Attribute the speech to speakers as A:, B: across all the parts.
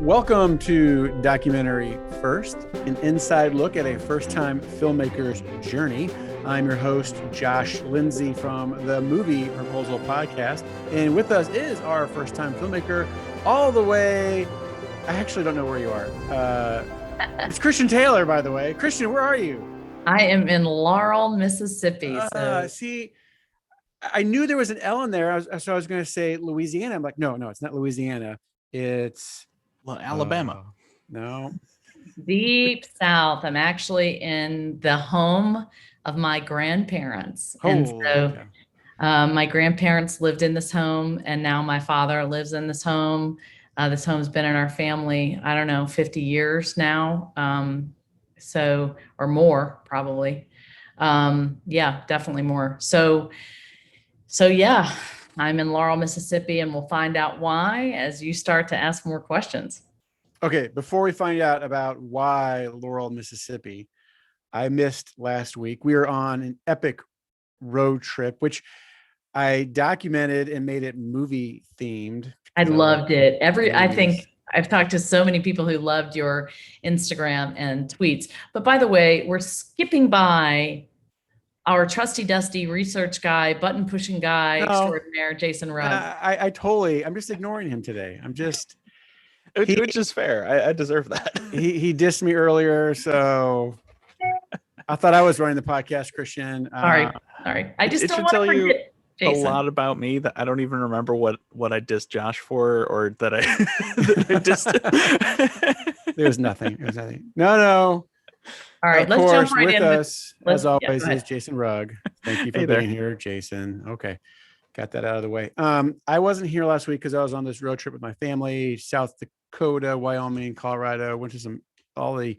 A: Welcome to Documentary First, an inside look at a first-time filmmaker's journey. I'm your host, Josh Lindsay from the Movie Proposal Podcast. And with us is our first-time filmmaker all the way. I actually don't know where you are. It's Christian Taylor, by the way. Christian, where are you?
B: I am in Laurel, Mississippi.
A: See, I knew there was an L in there. So I was going to say Louisiana. I'm like, no, it's not Louisiana. It's
C: Alabama.
A: No.
B: Deep South. I'm actually in the home of my grandparents. My grandparents lived in this home, and now my father lives in this home. This home's been in our family, 50 years now. Or more, probably. Definitely more. So yeah, I'm in Laurel, Mississippi, and we'll find out why as you start to ask more questions.
A: Okay, before we find out about why Laurel, Mississippi, I missed last week. We were on an epic road trip, which I documented and made it movie themed.
B: I loved it. I think I've talked to so many people who loved your Instagram and tweets. But by the way, we're skipping by our trusty dusty research guy, button pushing guy extraordinaire, Jason Rugg.
A: I'm just ignoring him today.
C: Which is fair. I deserve that.
A: He dissed me earlier, so I thought I was running the podcast, Christian.
B: Sorry. I just don't want to forget Jason.
C: A lot about me that I don't even remember what I dissed Josh for, or that I dissed.
A: There's nothing. No.
B: All right, let's jump right in.
A: Us, as always, is Jason Rugg. Thank you for being here, Jason. Okay, got that out of the way. I wasn't here last week because I was on this road trip with my family, South Dakota, Wyoming, Colorado. Went to all the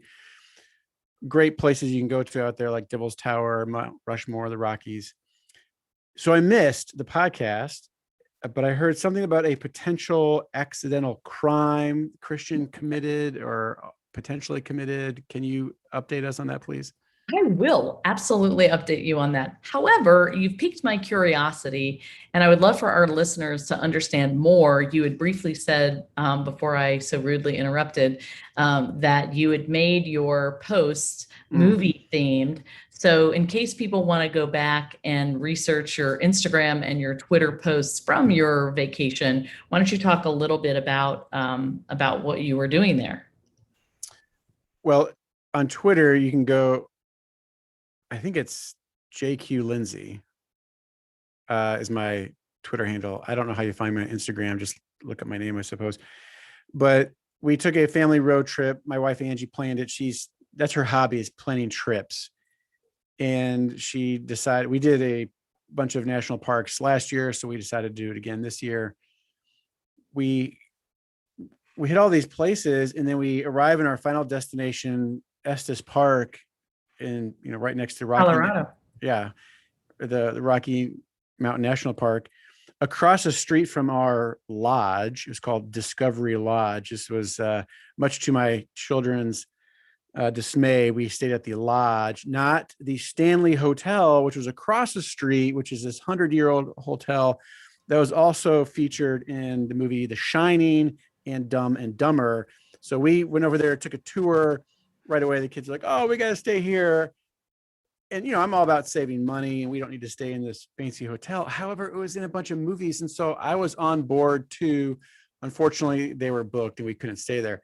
A: great places you can go to out there, like Devil's Tower, Mount Rushmore, the Rockies. So I missed the podcast, but I heard something about a potential accidental crime Christian committed or potentially committed. Can you update us on that, please?
B: I will absolutely update you on that. However, you've piqued my curiosity, and I would love for our listeners to understand more. You had briefly said, before I so rudely interrupted, that you had made your post movie themed. So in case people want to go back and research your Instagram and your Twitter posts from your vacation, why don't you talk a little bit about what you were doing there?
A: Well, on Twitter, you can go, I think it's JQ Lindsay is my Twitter handle. I don't know how you find me on Instagram. Just look up my name, I suppose. But we took a family road trip. My wife, Angie, planned it. That's her hobby, is planning trips. And she decided, we did a bunch of national parks last year, so we decided to do it again this year. We hit all these places, and then we arrive in our final destination, Estes Park, in right next to Rocky,
B: Colorado.
A: Yeah, the Rocky Mountain National Park. Across the street from our lodge, it was called Discovery Lodge. This was much to my children's dismay. We stayed at the lodge, not the Stanley Hotel, which was across the street, which is this 100-year-old hotel that was also featured in the movie The Shining and Dumb and Dumber. So we went over there, took a tour. Right away, the kids were like, "Oh, we got to stay here." And, I'm all about saving money, and we don't need to stay in this fancy hotel. However, it was in a bunch of movies. And so I was on board too. Unfortunately, they were booked and we couldn't stay there.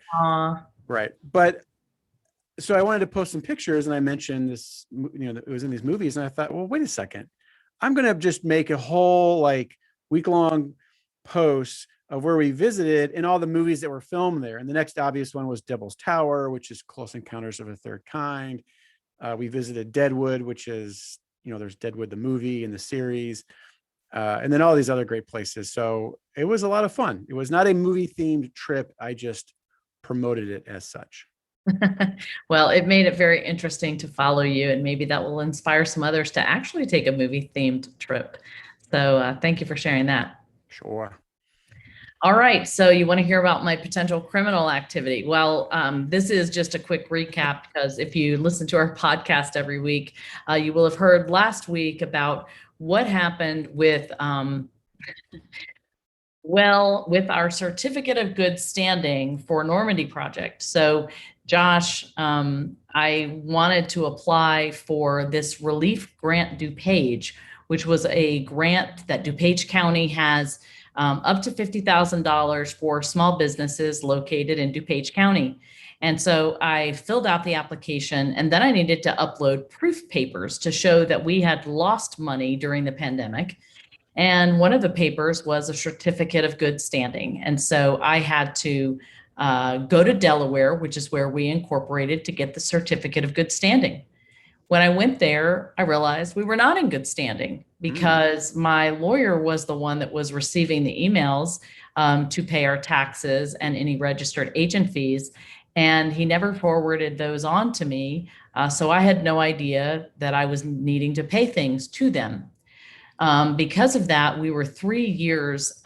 A: Right. But so I wanted to post some pictures, and I mentioned this, it was in these movies. And I thought, well, wait a second. I'm going to just make a whole week-long post of where we visited and all the movies that were filmed there. And the next obvious one was Devil's Tower, which is Close Encounters of a Third Kind. We visited Deadwood, which is, there's Deadwood, the movie and the series, and then all these other great places. So it was a lot of fun. It was not a movie themed trip. I just promoted it as such.
B: Well, it made it very interesting to follow you, and maybe that will inspire some others to actually take a movie themed trip. So thank you for sharing that.
A: Sure.
B: All right. So you want to hear about my potential criminal activity? Well, this is just a quick recap, because if you listen to our podcast every week, you will have heard last week about what happened with Well, with our certificate of good standing for Normandy project. So Josh, I wanted to apply for this relief grant DuPage, which was a grant that DuPage County has up to $50,000 for small businesses located in DuPage County. And so I filled out the application, and then I needed to upload proof papers to show that we had lost money during the pandemic. And one of the papers was a certificate of good standing. And so I had to go to Delaware, which is where we incorporated, to get the certificate of good standing. When I went there, I realized we were not in good standing because my lawyer was the one that was receiving the emails to pay our taxes and any registered agent fees. And he never forwarded those on to me. So I had no idea that I was needing to pay things to them. Because of that, we were 3 years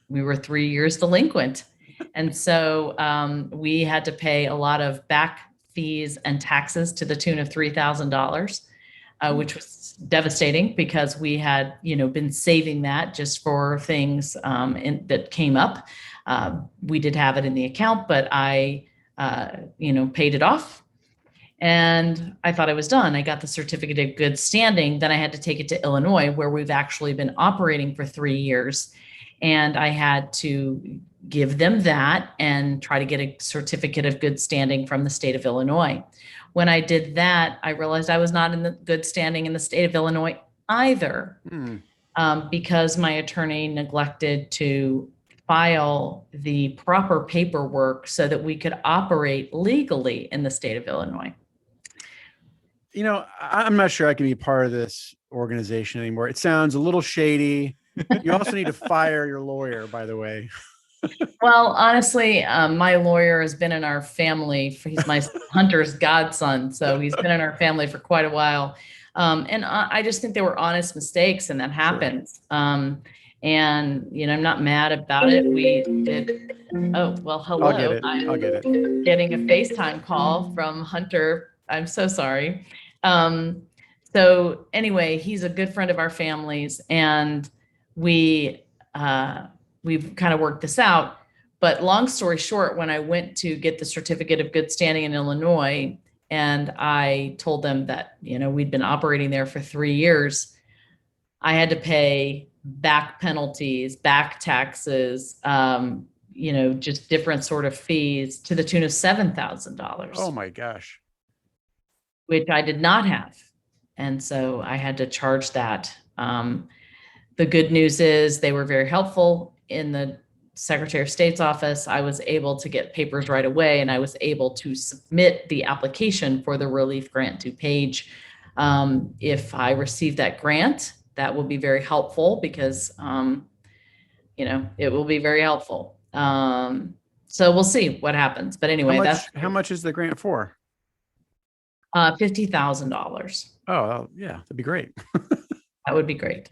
B: delinquent. And so we had to pay a lot of back fees and taxes to the tune of $3,000, which was devastating because we had, been saving that just for things that came up. We did have it in the account, but I, paid it off. And I thought I was done. I got the certificate of good standing. Then I had to take it to Illinois, where we've actually been operating for 3 years. And I had to give them that and try to get a certificate of good standing from the state of Illinois. When I did that, I realized I was not in the good standing in the state of Illinois either, because my attorney neglected to file the proper paperwork so that we could operate legally in the state of Illinois.
A: I'm not sure I can be part of this organization anymore. It sounds a little shady. You also need to fire your lawyer, by the way.
B: Well, honestly, my lawyer has been in our family. He's my Hunter's godson. So he's been in our family for quite a while. And I just think they were honest mistakes, and that happens. Sure. And, I'm not mad about it. We did. Oh, well, hello.
A: I'll get it.
B: Getting a FaceTime call from Hunter. I'm so sorry. So anyway, he's a good friend of our family's, and we've kind of worked this out. But long story short, when I went to get the certificate of good standing in Illinois, and I told them that, we'd been operating there for 3 years, I had to pay back penalties, back taxes, just different sort of fees to the tune of $7,000.
A: Oh my gosh.
B: Which I did not have. And so I had to charge that. The good news is they were very helpful in the Secretary of State's office. I was able to get papers right away, and I was able to submit the application for the relief grant to DuPage. If I receive that grant, that will be very helpful because, it will be very helpful. So we'll see what happens. But anyway,
A: how much is the grant for?
B: $50,000.
A: Oh, yeah, that'd be great.
B: That would be great.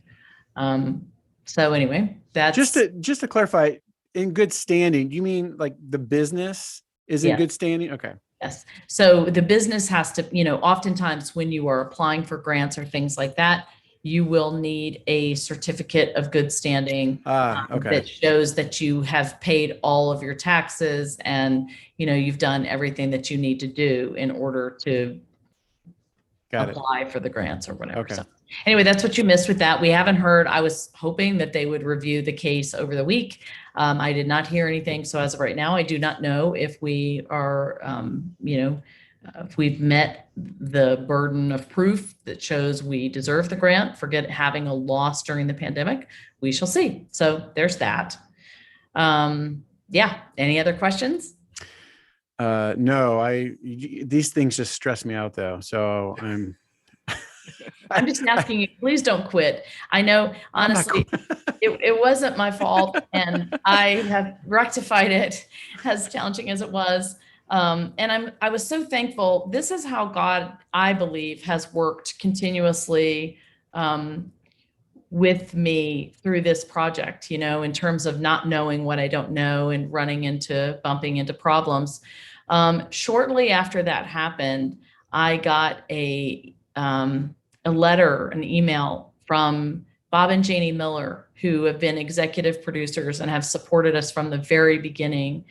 B: So anyway, that's
A: just to clarify, in good standing, do you mean like the business is in good standing? Okay.
B: Yes. So the business has to, oftentimes when you are applying for grants or things like that, you will need a certificate of good standing that shows that you have paid all of your taxes and, you've done everything that you need to do in order to apply for the grants or whatever. Okay. So anyway, that's what you missed with that. We haven't heard. I was hoping that they would review the case over the week. I did not hear anything. So as of right now, I do not know if we are, if we've met the burden of proof that shows we deserve the grant for having a loss during the pandemic. We shall see. So there's that. Any other questions?
A: No, these things just stress me out though. So
B: I'm just asking you, please don't quit. I know, honestly, it wasn't my fault, and I have rectified it, as challenging as it was. And I was so thankful. This is how God, I believe, has worked continuously with me through this project, in terms of not knowing what I don't know and bumping into problems. Shortly after that happened, I got a letter, an email from Bob and Janie Miller, who have been executive producers and have supported us from the very beginning,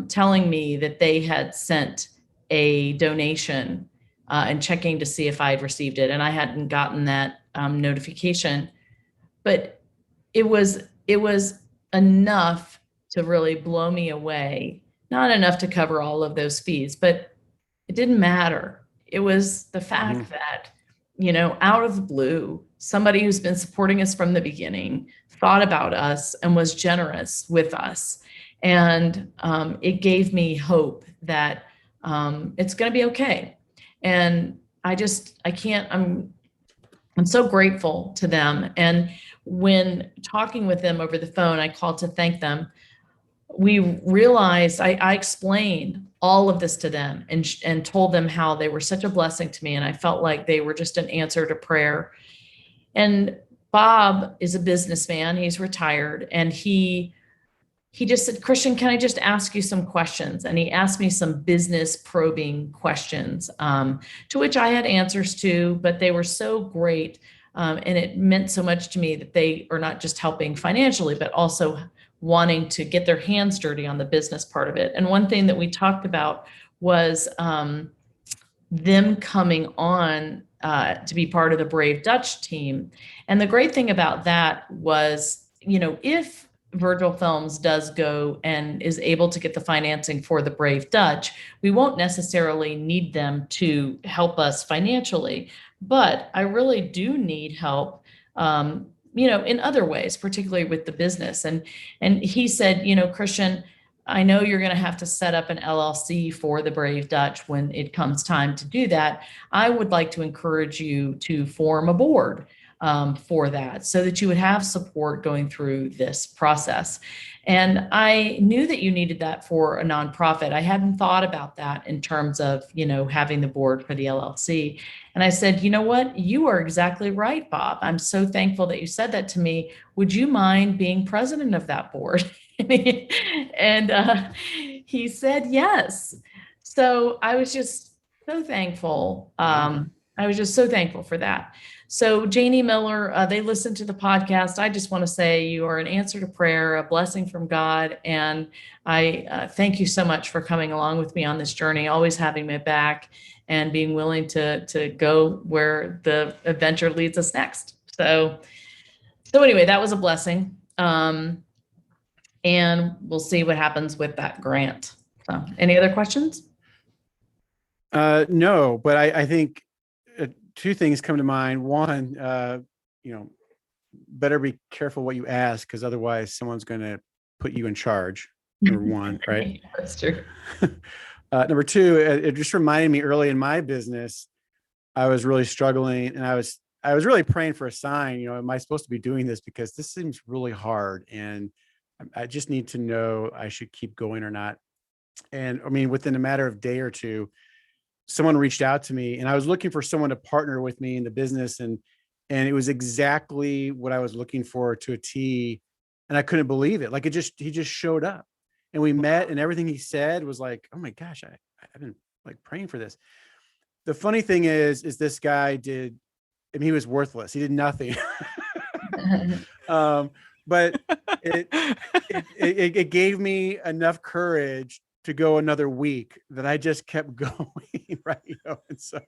B: telling me that they had sent a donation and checking to see if I had received it. And I hadn't gotten that notification, but it was enough to really blow me away. Not enough to cover all of those fees, but it didn't matter. It was the fact that, out of the blue, somebody who's been supporting us from the beginning thought about us and was generous with us. And it gave me hope that it's going to be okay. And I'm so grateful to them. And when talking with them over the phone, I called to thank them. We realized, I explained all of this to them and told them how they were such a blessing to me. And I felt like they were just an answer to prayer. And Bob is a businessman. He's retired. And he just said, Christian, can I just ask you some questions? And he asked me some business probing questions, to which I had answers to, but they were so great. And it meant so much to me that they are not just helping financially, but also wanting to get their hands dirty on the business part of it. And one thing that we talked about was them coming on to be part of the Brave Dutch team. And the great thing about that was, if Virgil Films does go and is able to get the financing for the Brave Dutch, we won't necessarily need them to help us financially, but I really do need help, in other ways, particularly with the business. And he said, Christian, I know you're going to have to set up an LLC for the Brave Dutch when it comes time to do that. I would like to encourage you to form a board for that, so that you would have support going through this process. And I knew that you needed that for a nonprofit. I hadn't thought about that in terms of, having the board for the LLC. And I said, you know what? You are exactly right, Bob. I'm so thankful that you said that to me. Would you mind being president of that board? And he said yes. So I was just so thankful. I was just so thankful for that. So Janie Miller, they listened to the podcast. I just want to say you are an answer to prayer, a blessing from God. And I thank you so much for coming along with me on this journey, always having my back and being willing to go where the adventure leads us next. So anyway, that was a blessing. And we'll see what happens with that grant. So any other questions?
A: No, but I think two things come to mind. One, better be careful what you ask, because otherwise someone's going to put you in charge. Number one, right?
B: That's true.
A: Number two, it just reminded me early in my business, I was really struggling, and I was really praying for a sign. Am I supposed to be doing this? Because this seems really hard, and I just need to know I should keep going or not. And I mean, within a matter of a day or two, someone reached out to me, and I was looking for someone to partner with me in the business. And it was exactly what I was looking for to a T. And I couldn't believe it. Like he just showed up, and we met, and everything he said was like, oh my gosh, I've been like praying for this. The funny thing is this guy he was worthless. He did nothing. But it gave me enough courage to go another week that I just kept going, right? And so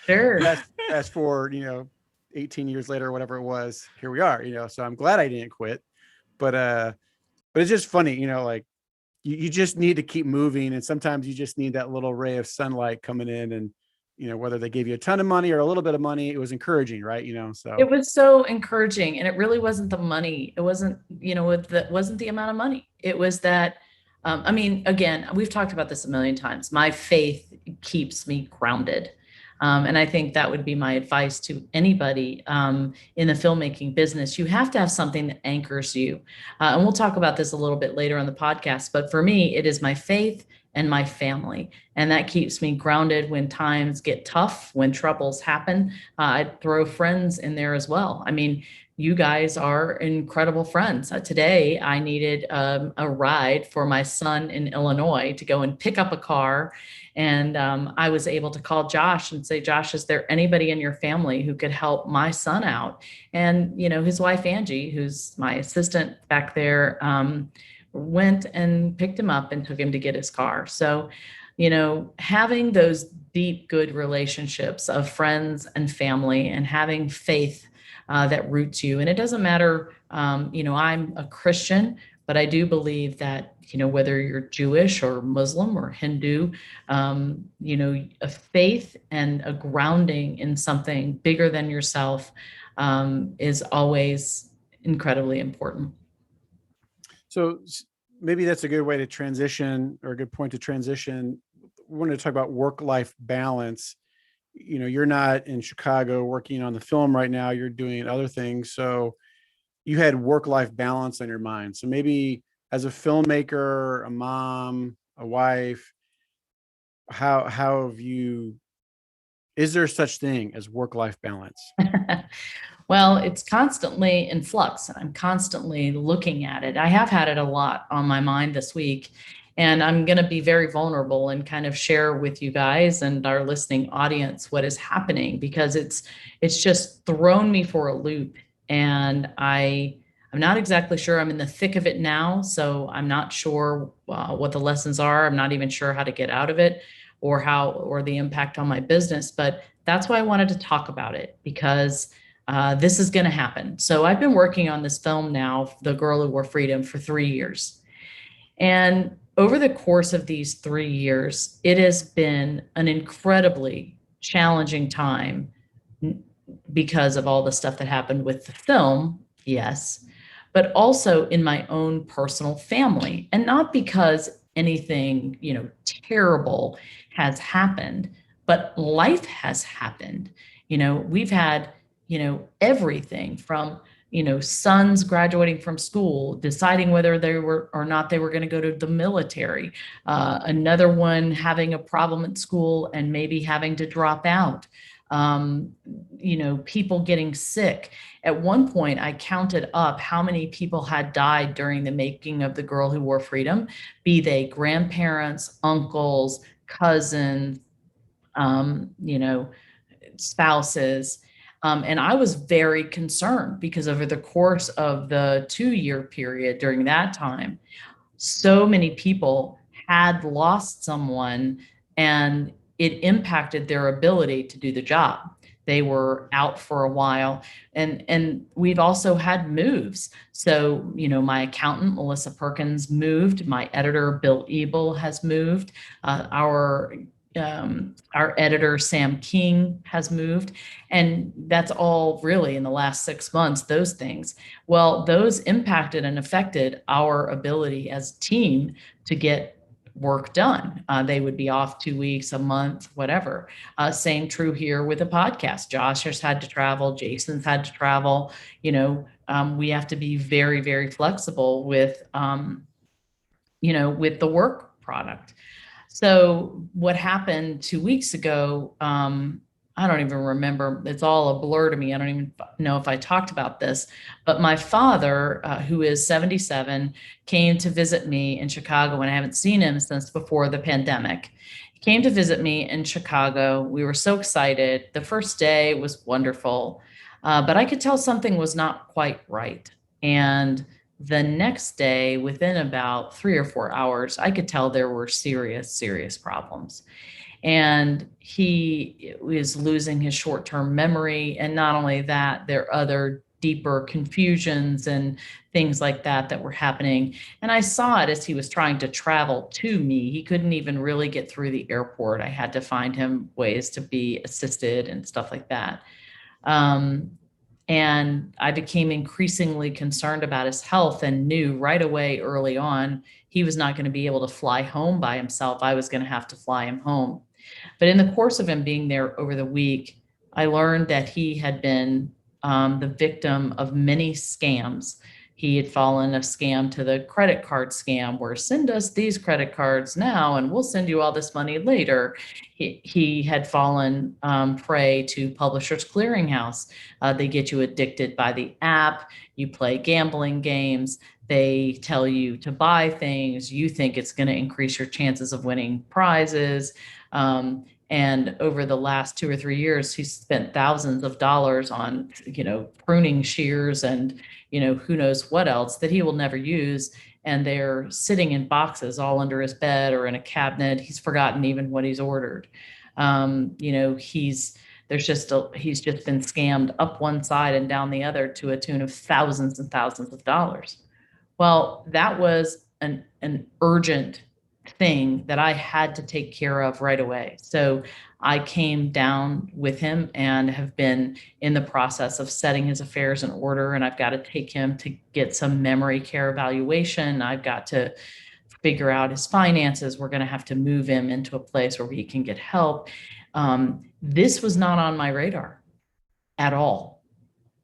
B: Sure.
A: fast forward, 18 years later or whatever it was, here we are, so I'm glad I didn't quit. But it's just funny, like you just need to keep moving. And sometimes you just need that little ray of sunlight coming in, and, whether they gave you a ton of money or a little bit of money, it was encouraging, right? So
B: it was so encouraging. And it really wasn't the money. It wasn't, it wasn't the amount of money. It was that, again, we've talked about this a million times. My faith keeps me grounded. And I think that would be my advice to anybody in the filmmaking business. You have to have something that anchors you. And we'll talk about this a little bit later on the podcast. But for me, it is my faith and my family. And that keeps me grounded when times get tough, when troubles happen. I'd throw friends in there as well. you guys are incredible friends. Today, I needed a ride for my son in Illinois to go and pick up a car. And I was able to call Josh and say, Josh, is there anybody in your family who could help my son out? And, his wife, Angie, who's my assistant back there, went and picked him up and took him to get his car. So, having those deep, good relationships of friends and family and having faith that roots you. And it doesn't matter, I'm a Christian, but I do believe that, whether you're Jewish or Muslim or Hindu, a faith and a grounding in something bigger than yourself is always incredibly important.
A: So maybe that's a good way to transition, or a good point to transition. We wanted to talk about work-life balance. You're not in Chicago working on the film right now, you're doing other things. So you had work-life balance on your mind. So maybe as a filmmaker, a mom, a wife, how have you, is there such thing as work-life balance?
B: Well, it's constantly in flux, and I'm constantly looking at it. I have had it a lot on my mind this week, and I'm going to be very vulnerable and kind of share with you guys and our listening audience what is happening, because it's just thrown me for a loop, and I'm not exactly sure. I'm in the thick of it now, so I'm not sure what the lessons are. I'm not even sure how to get out of it, or the impact on my business. But that's why I wanted to talk about it, because this is going to happen. So I've been working on this film now, The Girl Who Wore Freedom, for 3 years. And over the course of these 3 years, it has been an incredibly challenging time because of all the stuff that happened with the film, yes, but also in my own personal family. And not because anything, terrible has happened, but life has happened. We've had everything from, sons graduating from school, deciding whether they were or not they were going to go to the military, another one having a problem at school and maybe having to drop out, people getting sick. At one point, I counted up how many people had died during the making of The Girl Who Wore Freedom, be they grandparents, uncles, cousins, spouses. And I was very concerned because over the course of the 2-year period during that time, so many people had lost someone, and it impacted their ability to do the job. They were out for a while, and we've also had moves. So, my accountant, Melissa Perkins, moved. My editor, Bill Ebel, has moved. Our editor, Sam King, has moved. And that's all really in the last 6 months, those things. Well, those impacted and affected our ability as a team to get work done. They would be off 2 weeks, a month, whatever. Same true here with the podcast. Josh has had to travel. Jason's had to travel. We have to be very, very flexible with, with the work product. So what happened 2 weeks ago, I don't even remember. It's all a blur to me. I don't even know if I talked about this, but my father, who is 77, came to visit me in Chicago, and I haven't seen him since before the pandemic. He came to visit me in Chicago. We were so excited. The first day was wonderful, but I could tell something was not quite right. And the next day, within about 3 or 4 hours, I could tell there were serious, serious problems. And he is losing his short-term memory. And not only that, there are other deeper confusions and things like that were happening. And I saw it as he was trying to travel to me. He couldn't even really get through the airport. I had to find him ways to be assisted and stuff like that. And I became increasingly concerned about his health, and knew right away early on he was not going to be able to fly home by himself. I was going to have to fly him home. But in the course of him being there over the week, I learned that he had been the victim of many scams. he had fallen a scam to the credit card scam, where send us these credit cards now and we'll send you all this money later. He had fallen prey to Publishers Clearinghouse. They get you addicted by the app. You play gambling games. They tell you to buy things. You think it's going to increase your chances of winning prizes. And over the last 2 or 3 years, he's spent thousands of dollars on, pruning shears and, who knows what else that he will never use. And they're sitting in boxes all under his bed or in a cabinet. He's forgotten even what he's ordered. He's just been scammed up one side and down the other to a tune of thousands and thousands of dollars. Well, that was an urgent thing that I had to take care of right away. So I came down with him and have been in the process of setting his affairs in order. And I've got to take him to get some memory care evaluation. I've got to figure out his finances. We're going to have to move him into a place where he can get help. This was not on my radar at all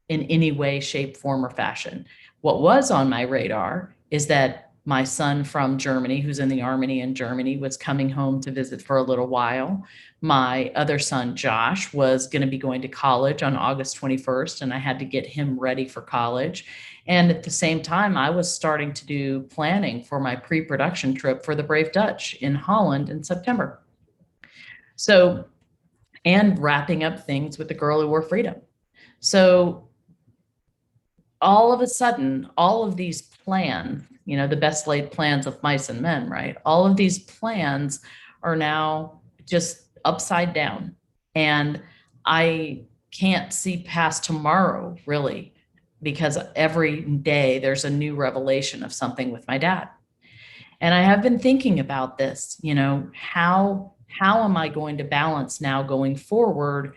B: in any way, shape, form, or fashion. What was on my radar is that my son from Germany, who's in the army in Germany, was coming home to visit for a little while. My other son, Josh, was going to be going to college on August 21st, and I had to get him ready for college. And at the same time, I was starting to do planning for my pre-production trip for the Brave Dutch in Holland in September. So, and wrapping up things with the Girl Who Wore Freedom. So all of a sudden, all of these plans, the best laid plans of mice and men, right? All of these plans are now just upside down. And I can't see past tomorrow, really, because every day there's a new revelation of something with my dad. And I have been thinking about this, how am I going to balance now going forward,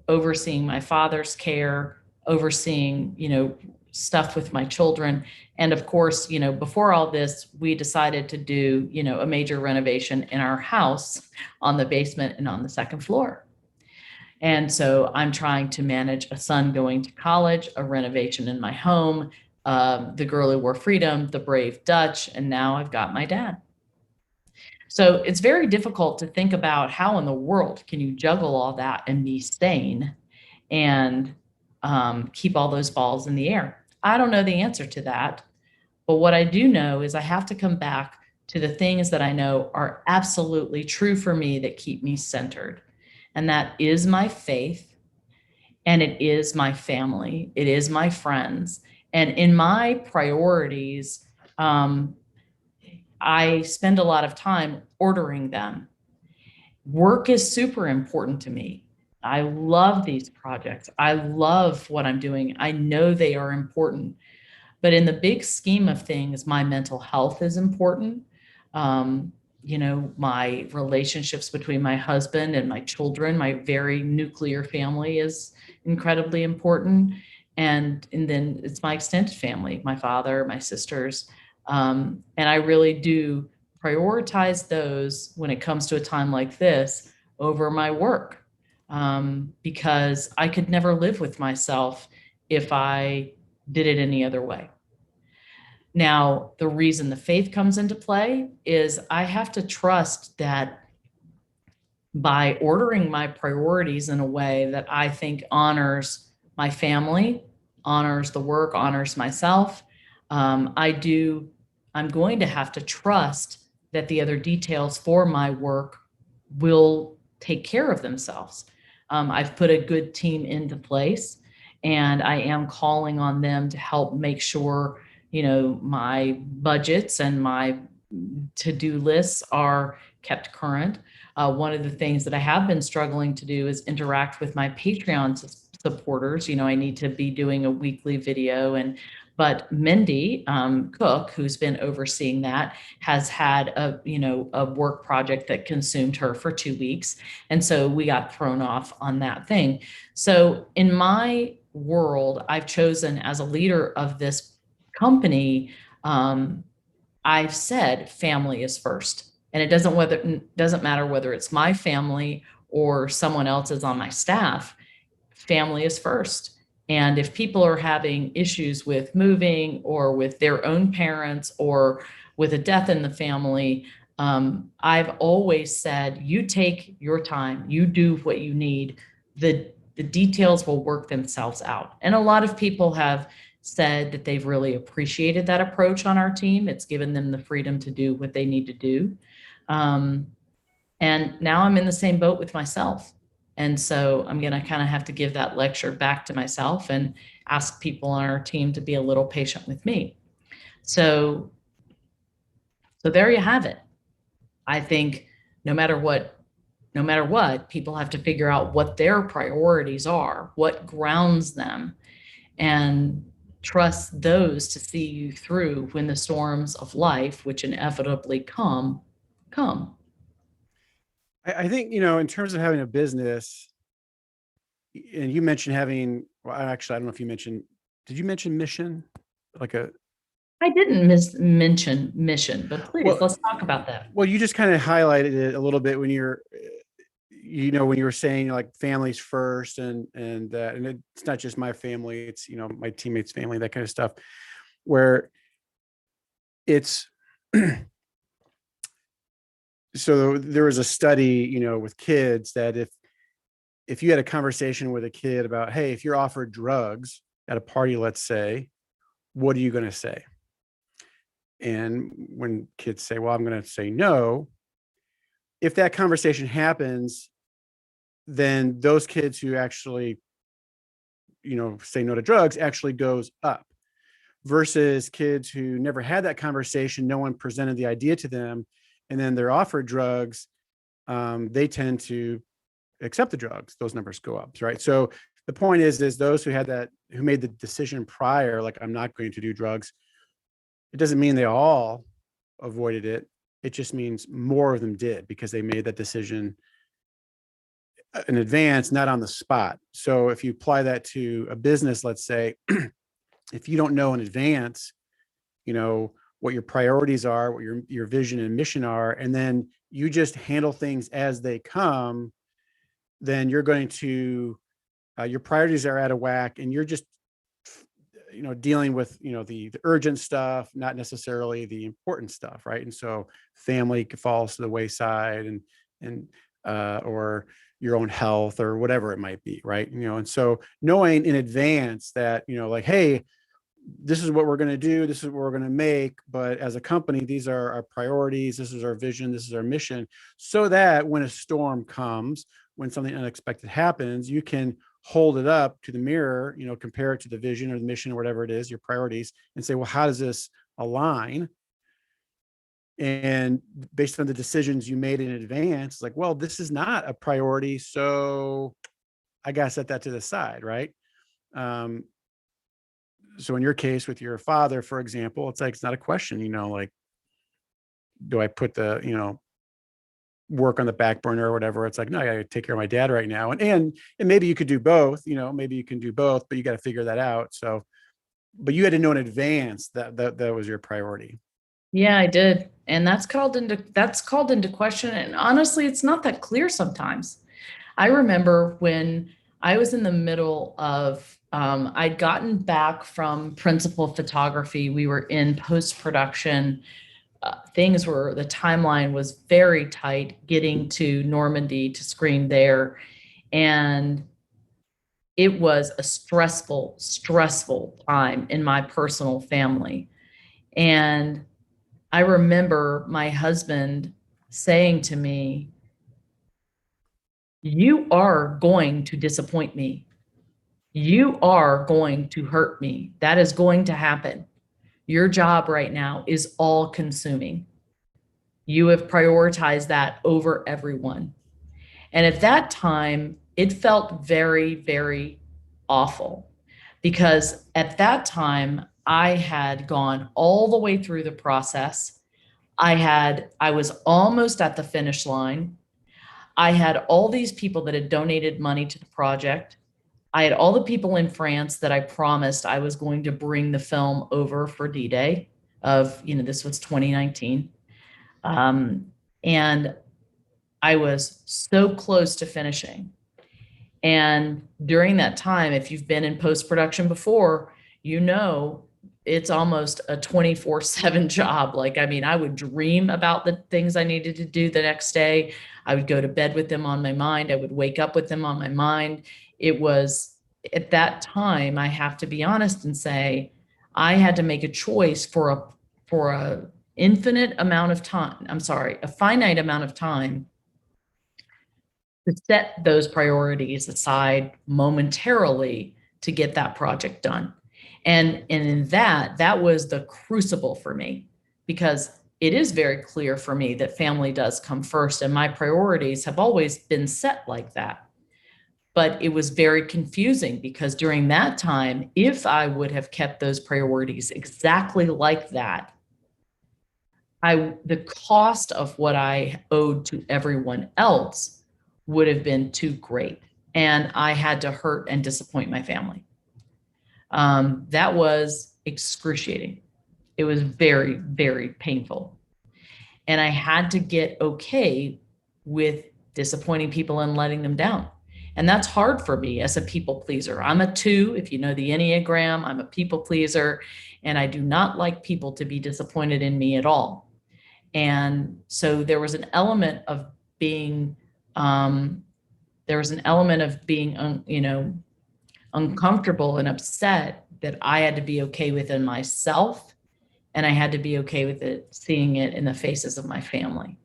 B: overseeing my father's care, overseeing, stuff with my children. And of course, before all this, we decided to do, a major renovation in our house on the basement and on the second floor. And so I'm trying to manage a son going to college, a renovation in my home, the Girl Who Wore Freedom, the Brave Dutch, and now I've got my dad. So it's very difficult to think about how in the world can you juggle all that and be sane and keep all those balls in the air. I don't know the answer to that, but what I do know is I have to come back to the things that I know are absolutely true for me that keep me centered. And that is my faith, and it is my family, it is my friends. And in my priorities, I spend a lot of time ordering them. Work is super important to me. I love these projects. I love what I'm doing. I know they are important, but in the big scheme of things, my mental health is important. My relationships between my husband and my children, my very nuclear family is incredibly important. And then it's my extended family, my father, my sisters. And I really do prioritize those when it comes to a time like this over my work. Because I could never live with myself if I did it any other way. Now, the reason the faith comes into play is I have to trust that by ordering my priorities in a way that I think honors my family, honors the work, honors myself, I'm going to have to trust that the other details for my work will take care of themselves. I've put a good team into place, and I am calling on them to help make sure, my budgets and my to-do lists are kept current. One of the things that I have been struggling to do is interact with my Patreon supporters. I need to be doing a weekly video, but Mindy Cook, who's been overseeing that, has had a work project that consumed her for 2 weeks. And so we got thrown off on that thing. So in my world, I've chosen as a leader of this company, I've said family is first. And it doesn't matter whether it's my family or someone else's on my staff, family is first. And if people are having issues with moving or with their own parents or with a death in the family, I've always said, you take your time, you do what you need. The details will work themselves out. And a lot of people have said that they've really appreciated that approach on our team. It's given them the freedom to do what they need to do. And now I'm in the same boat with myself. And so I'm going to kind of have to give that lecture back to myself and ask people on our team to be a little patient with me. So there you have it. I think no matter what, people have to figure out what their priorities are, what grounds them, and trust those to see you through when the storms of life, which inevitably come.
A: I think, in terms of having a business, and you mentioned having, well, actually, I don't know if you mentioned, did you mention mission?
B: I didn't mention mission, but please, let's talk about that.
A: Well, you just kind of highlighted it a little bit when you're, when you were saying like families first, and it's not just my family, it's, my teammates' family, that kind of stuff, where it's, so there was a study, with kids, that if you had a conversation with a kid about, hey, if you're offered drugs at a party, let's say, what are you going to say? And when kids say, well, I'm going to say no, if that conversation happens, then those kids who actually, say no to drugs actually goes up, versus kids who never had that conversation, no one presented the idea to them, and then they're offered drugs, they tend to accept the drugs. Those numbers go up, right? So the point is those who made the decision prior, like, I'm not going to do drugs, it doesn't mean they all avoided it. It just means more of them did, because they made that decision in advance, not on the spot. So if you apply that to a business, let's say, if you don't know in advance, what your priorities are, what your vision and mission are, and then you just handle things as they come, then you're going to, your priorities are out of whack, and you're just, dealing with, the urgent stuff, not necessarily the important stuff. Right. And so family falls to the wayside, and or your own health, or whatever it might be. Right. And so knowing in advance that, like, hey, this is what we're going to do, this is what we're going to make, but as a company, these are our priorities, this is our vision, this is our mission, so that when a storm comes, when something unexpected happens, you can hold it up to the mirror, compare it to the vision or the mission or whatever it is, your priorities, and say, well, how does this align? And based on the decisions you made in advance, like, well, this is not a priority, so I got to set that to the side, right? So in your case with your father, for example, it's like, it's not a question, like, do I put the, work on the back burner or whatever? It's like, no, I gotta take care of my dad right now. And maybe you could do both, maybe you can do both, but you got to figure that out. So, but you had to know in advance that was your priority.
B: Yeah, I did. And that's called into question. And honestly, it's not that clear sometimes. I remember when I was in the middle of, I'd gotten back from principal photography. We were in post-production. The timeline was very tight, getting to Normandy to screen there. And it was a stressful time in my personal family. And I remember my husband saying to me, you are going to disappoint me. You are going to hurt me. That is going to happen. Your job right now is all consuming. You have prioritized that over everyone. And at that time, it felt very, very awful, because at that time, I had gone all the way through the process. I was almost at the finish line. I had all these people that had donated money to the project. I had all the people in France that I promised I was going to bring the film over for D-Day this was 2019. And I was so close to finishing. And during that time, if you've been in post-production before, you know, it's almost a 24/7 job. Like, I mean, I would dream about the things I needed to do the next day. I would go to bed with them on my mind. I would wake up with them on my mind. It was at that time, I have to be honest and say, I had to make a choice for a infinite amount of time. I'm sorry, a finite amount of time to set those priorities aside momentarily to get that project done. And in that was the crucible for me, because it is very clear for me that family does come first, and my priorities have always been set like that. But it was very confusing, because during that time, if I would have kept those priorities exactly like that, the cost of what I owed to everyone else would have been too great. And I had to hurt and disappoint my family. That was excruciating. It was very, very painful. And I had to get okay with disappointing people and letting them down. And that's hard for me as a people pleaser. I'm a 2, if you know the Enneagram. I'm a people pleaser, and I do not like people to be disappointed in me at all. And so there was an element of being, uncomfortable and upset that I had to be okay with in myself. And I had to be okay with it, seeing it in the faces of my family.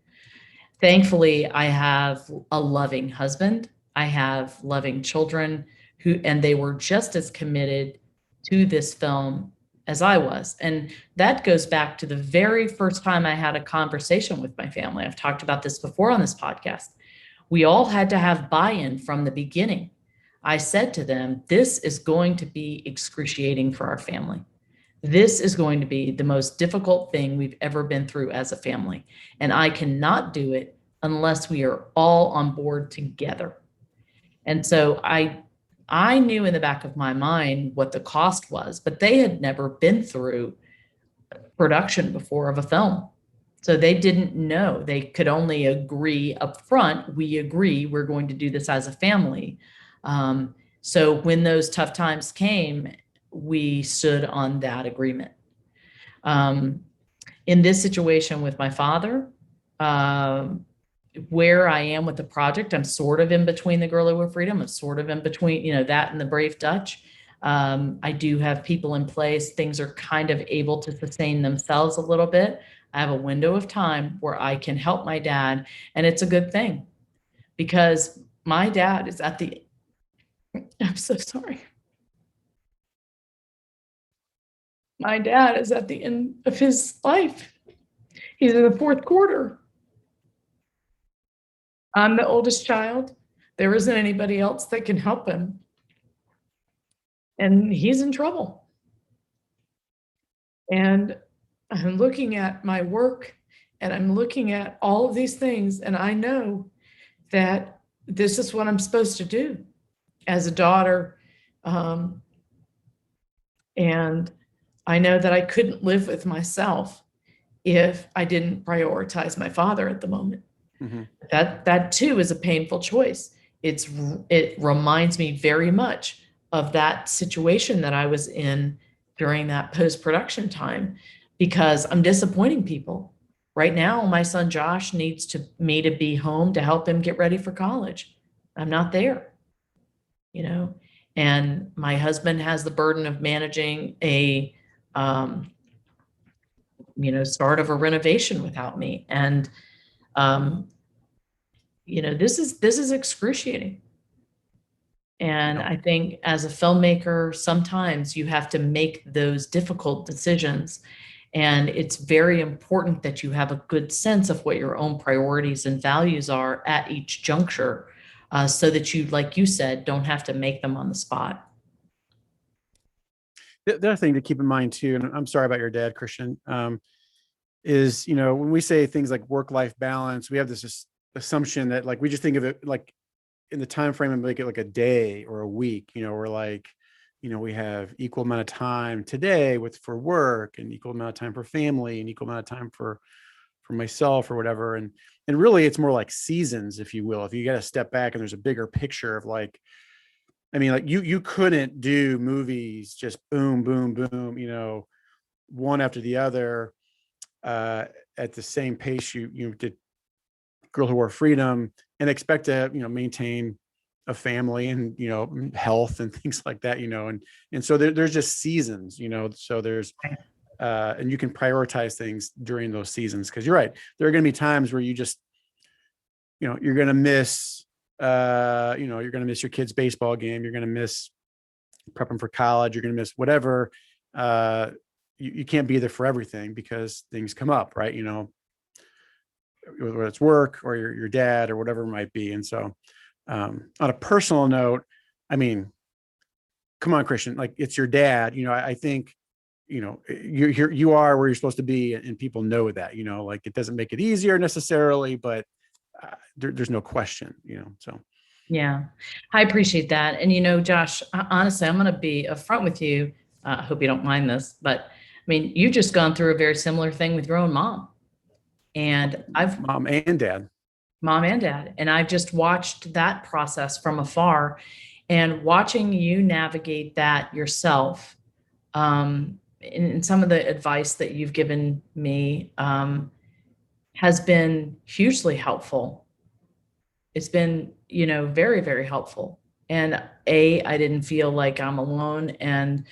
B: Thankfully, I have a loving husband. I have loving children and they were just as committed to this film as I was. And that goes back to the very first time I had a conversation with my family. I've talked about this before on this podcast. We all had to have buy-in from the beginning. I said to them, this is going to be excruciating for our family. This is going to be the most difficult thing we've ever been through as a family. And I cannot do it unless we are all on board together. And so I knew in the back of my mind what the cost was, but they had never been through production before of a film. So they didn't know. They could only agree up front, we agree we're going to do this as a family. So when those tough times came, we stood on that agreement. In this situation with my father, where I am with the project, I'm sort of in between the Guerrilla with Freedom. I'm sort of in between, that and the Brave Dutch. I do have people in place. Things are kind of able to sustain themselves a little bit. I have a window of time where I can help my dad, and it's a good thing, because my dad is I'm so sorry. My dad is at the end of his life. He's in the 4th quarter. I'm the oldest child. There isn't anybody else that can help him. And he's in trouble. And I'm looking at my work, and I'm looking at all of these things, and I know that this is what I'm supposed to do as a daughter. And I know that I couldn't live with myself if I didn't prioritize my father at the moment. Mm-hmm. That too is a painful choice. It reminds me very much of that situation that I was in during that post-production time, because I'm disappointing people. Right now, my son Josh needs me to be home to help him get ready for college. I'm not there, and my husband has the burden of managing a start of a renovation without me. And this is excruciating. And I think as a filmmaker, sometimes you have to make those difficult decisions. And it's very important that you have a good sense of what your own priorities and values are at each juncture, so that you, like you said, don't have to make them on the spot.
A: The other thing to keep in mind too, and I'm sorry about your dad, Christian, is, when we say things like work-life balance, we have this assumption that, like, we just think of it like in the time frame and make it like a day or a week. We're like, we have equal amount of time today for work, and equal amount of time for family, and equal amount of time for myself or whatever. And really it's more like seasons, if you will. If you got to step back and there's a bigger picture of, like, I mean, like you couldn't do movies just boom, boom, boom, one after the other, at the same pace you did Girl Who Wore Freedom, and expect to, maintain a family and, health and things like that, and so there's just seasons, so there's, and you can prioritize things during those seasons. Cause you're right. There are going to be times where you just, you're going to miss, you're going to miss your kid's baseball game. You're going to miss prepping for college. You're going to miss whatever. You can't be there for everything because things come up, right? Whether it's work or your dad or whatever it might be. And so, on a personal note, I mean, come on, Christian, like it's your dad, I think, you are where you're supposed to be, and people know that, like it doesn't make it easier necessarily, but there's no question, so.
B: Yeah, I appreciate that. And, Josh, honestly, I'm going to be upfront with you. I hope you don't mind this, but I mean, you've just gone through a very similar thing with your own mom. And
A: Mom and dad.
B: And I've just watched that process from afar, and watching you navigate that yourself. And some of the advice that you've given me has been hugely helpful. It's been, very, very helpful. And I didn't feel like I'm alone. And,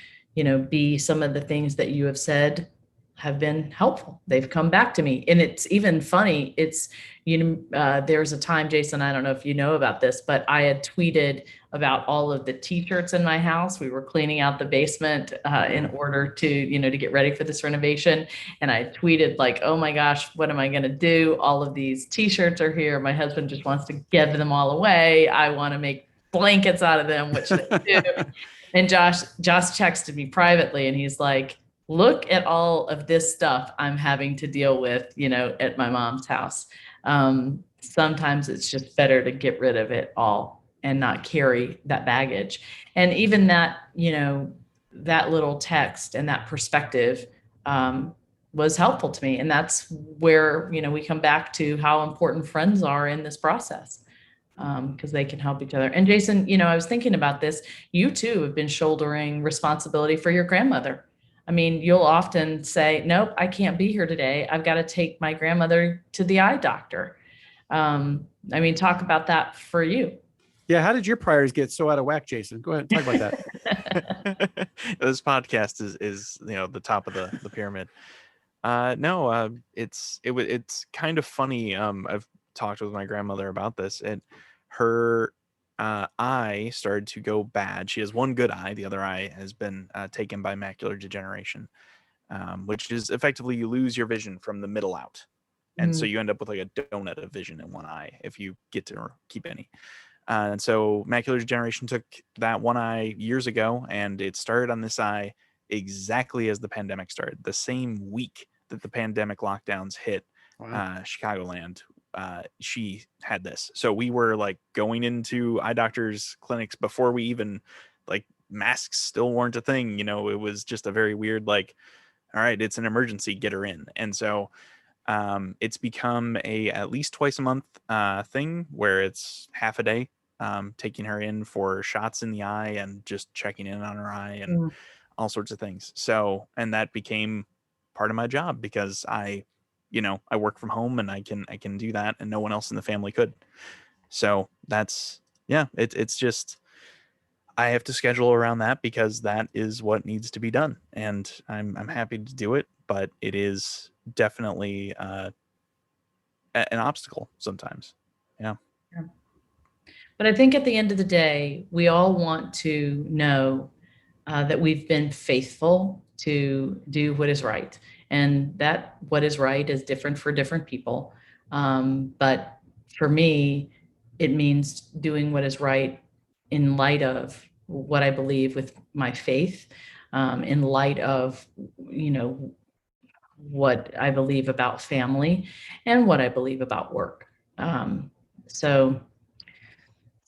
B: B, some of the things that you have said have been helpful. They've come back to me. And it's even funny. It's, there's a time, Jason, I don't know if you know about this, but I had tweeted about all of the t-shirts in my house. We were cleaning out the basement in order to, to get ready for this renovation. And I tweeted like, oh my gosh, what am I going to do? All of these t-shirts are here. My husband just wants to give them all away. I want to make blankets out of them, which they do. And Josh texted me privately, and he's like, look at all of this stuff I'm having to deal with, at my mom's house. Sometimes it's just better to get rid of it all and not carry that baggage. And even that, that little text and that perspective was helpful to me. And that's where, we come back to how important friends are in this process, because they can help each other. And Jason, I was thinking about this. You too have been shouldering responsibility for your grandmother. I mean, you'll often say, nope, I can't be here today. I've got to take my grandmother to the eye doctor. Talk about that for you.
A: Yeah. How did your priors get so out of whack, Jason? Go ahead and talk about that.
C: This podcast is the top of the pyramid. No, it's kind of funny. I've talked with my grandmother about this, and her eye started to go bad. She has one good eye. The other eye has been taken by macular degeneration, which is effectively you lose your vision from the middle out. And so you end up with like a donut of vision in one eye if you get to keep any. And so macular degeneration took that one eye years ago, and it started on this eye exactly as the pandemic started. The same week that the pandemic lockdowns hit Chicagoland, she had this. So we were like going into eye doctors' clinics before we even, like, masks still weren't a thing. It was just a very weird, like, all right, it's an emergency, get her in. And so it's become a at least twice a month thing where it's half a day, taking her in for shots in the eye and just checking in on her eye and all sorts of things. So, and that became part of my job because I work from home and I can do that, and no one else in the family could. So that's, it's just, I have to schedule around that because that is what needs to be done. And I'm happy to do it, but it is definitely an obstacle sometimes. Yeah.
B: But I think at the end of the day, we all want to know that we've been faithful to do what is right. And that what is right is different for different people. But for me, it means doing what is right in light of what I believe with my faith, in light of, what I believe about family and what I believe about work. So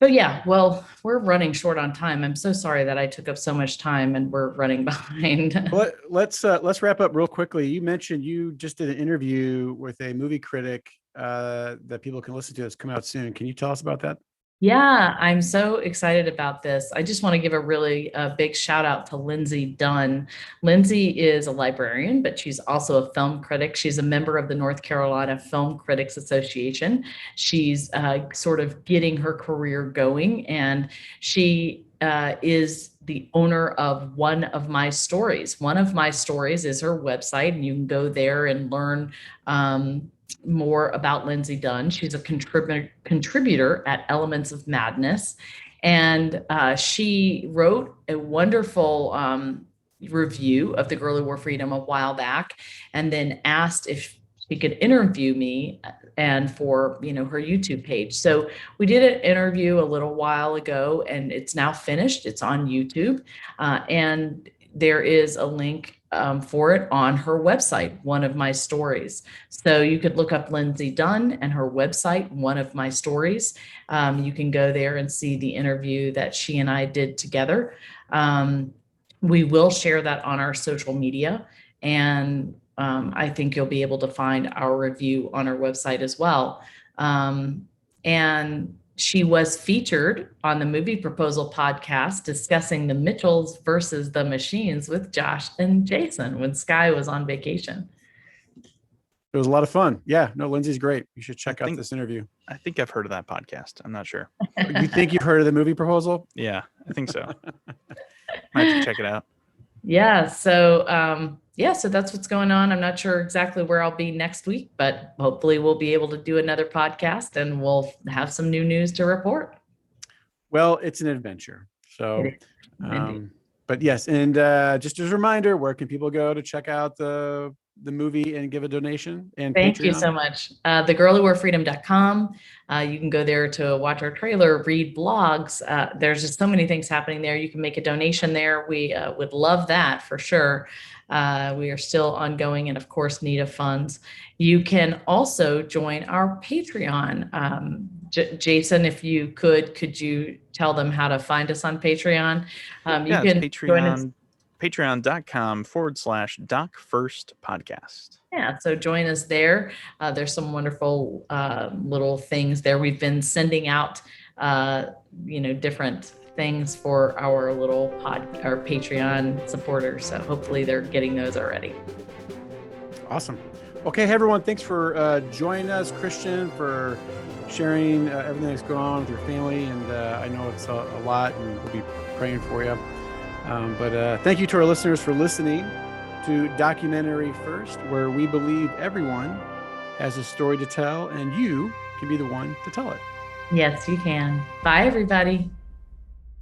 B: yeah, well, we're running short on time. I'm so sorry that I took up so much time and we're running behind.
A: Well, let's wrap up real quickly. You mentioned you just did an interview with a movie critic that people can listen to that's come out soon. Can you tell us about that?
B: Yeah, I'm so excited about this. I just want to give a really big shout out to Lindsay Dunn. Lindsay is a librarian, but she's also a film critic. She's a member of the North Carolina Film Critics Association. She's sort of getting her career going, and she is the owner of One of My Stories. One of My Stories is her website, and you can go there and learn more about Lindsay Dunn. She's a contributor at Elements of Madness. And she wrote a wonderful review of The Girl Who Wore Freedom a while back, and then asked if she could interview me and for her YouTube page. So we did an interview a little while ago, and it's now finished. It's on YouTube, and there is a link for it on her website, One of My Stories. So you could look up Lindsay Dunn and her website, One of My Stories. You can go there and see the interview that she and I did together. We will share that on our social media, and I think you'll be able to find our review on our website as well. And she was featured on the Movie Proposal podcast discussing the Mitchells versus the Machines with Josh and Jason when Sky was on vacation.
A: It was a lot of fun. Yeah, no, Lindsay's great. You should check out this interview.
C: I think I've heard of that podcast. I'm not sure.
A: You think you've heard of the Movie Proposal?
C: Yeah, I think so. Might have to check it out.
B: Yeah. So, so that's what's going on. I'm not sure exactly where I'll be next week, but hopefully we'll be able to do another podcast and we'll have some new news to report.
A: Well, it's an adventure. So, but yes. And just as a reminder, where can people go to check out the movie and give a donation? And
B: thank
A: Patreon?
B: You so much. thegirlwhoworefreedom.com. You can go there to watch our trailer, read blogs. There's just so many things happening there. You can make a donation there. We would love that for sure. We are still ongoing and of course need of funds. You can also join our Patreon. Jason, if you could you tell them how to find us on Patreon? You can
C: Patreon. Patreon.com/Doc First Podcast.
B: Yeah, so join us there. There's some wonderful little things there. We've been sending out, different things for our our Patreon supporters. So hopefully they're getting those already.
A: Awesome. Okay, hey everyone, thanks for joining us, Christian, for sharing everything that's going on with your family. And I know it's a lot, and we'll be praying for you. But thank you to our listeners for listening to Documentary First, where we believe everyone has a story to tell and you can be the one to tell it.
B: Yes, you can. Bye, everybody.